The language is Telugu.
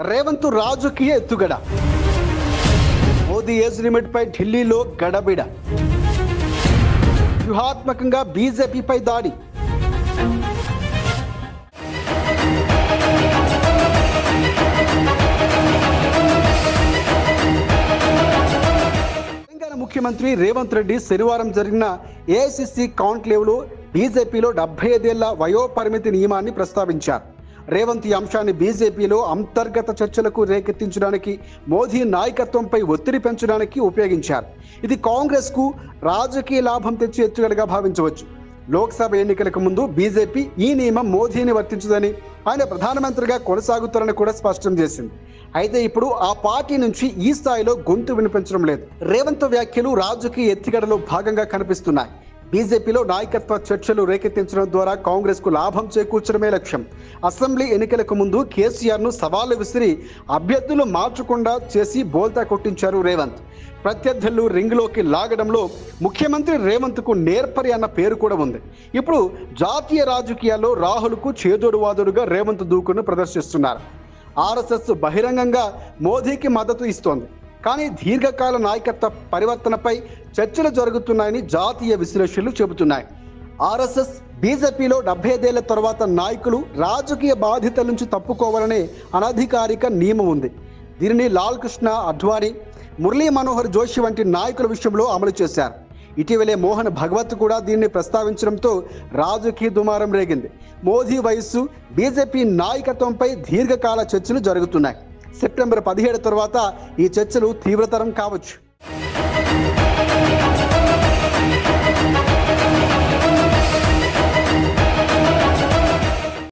రేవంత్ రాజకీయ ఎత్తుగడ. మోదీ ఏజ్ లిమిట్ పై ఢిల్లీలో గడబిడ. వ్యూహాత్మకంగా బీజేపీపై దాడి. తెలంగాణ ముఖ్యమంత్రి రేవంత్ రెడ్డి శనివారం జరిగిన ఏఐసిసి కాన్క్లేవ్లో బీజేపీలో 75 ఏళ్ల వయోపరిమితి నియమాన్ని ప్రస్తావించారు. రేవంత్ ఈ అంశాన్ని బీజేపీలో అంతర్గత చర్చలకు రేకెత్తించడానికి, మోదీ నాయకత్వంపై ఒత్తిడి పెంచడానికి ఉపయోగించారు. ఇది కాంగ్రెస్కు రాజకీయ లాభం తెచ్చే ఎత్తుగడగా భావించవచ్చు. లోక్సభ ఎన్నికలకు ముందు బీజేపీ ఈ నియమం మోదీని వర్తించదని, ఆయన ప్రధానమంత్రిగా కొనసాగుతారని కూడా స్పష్టం చేసింది. అయితే ఇప్పుడు ఆ పార్టీ నుంచి ఈ స్థాయిలో గొంతు వినిపించడం లేదు. రేవంత్ వ్యాఖ్యలు రాజకీయ ఎత్తుగడలో భాగంగా కనిపిస్తున్నాయి. బీజేపీలో నాయకత్వ చర్చలు రేకెత్తించడం ద్వారా కాంగ్రెస్కు లాభం చేకూర్చడమే లక్ష్యం. అసెంబ్లీ ఎన్నికలకు ముందు కేసీఆర్ను సవాలు విసిరి అభ్యర్థులు మార్చకుండా చేసి బోల్తా కొట్టించారు రేవంత్. ప్రత్యర్థులు రింగ్లోకి లాగడంలో ముఖ్యమంత్రి రేవంత్కు నేర్పరి అన్న పేరు కూడా ఉంది. ఇప్పుడు జాతీయ రాజకీయాల్లో రాహుల్కు చేదోడువాదుడుగా రేవంత్ దూకును ప్రదర్శిస్తున్నారు. ఆర్ఎస్ఎస్ బహిరంగంగా మోదీకి మద్దతు ఇస్తోంది. కానీ దీర్ఘకాల నాయకత్వ పరివర్తనపై చర్చలు జరుగుతున్నాయని జాతీయ విశ్లేషకులు చెబుతున్నాయి. ఆర్ఎస్ఎస్ బీజేపీలో 75 ఏళ్ల తర్వాత నాయకులు రాజకీయ బాధ్యతల నుంచి తప్పుకోవాలనే అనధికారిక నియమం ఉంది. దీనిని లాల్ కృష్ణ అడ్వాణి, మురళీ మనోహర్ జోషి వంటి నాయకుల విషయంలో అమలు చేశారు. ఇటీవలే మోహన్ భగవత్ కూడా దీన్ని ప్రస్తావించడంతో రాజకీయ దుమారం రేగింది. మోదీ వయస్సు, బీజేపీ నాయకత్వంపై దీర్ఘకాల చర్చలు జరుగుతున్నాయి. సెప్టెంబర్ 17 తర్వాత ఈ చర్చలు తీవ్రతరం కావచ్చు.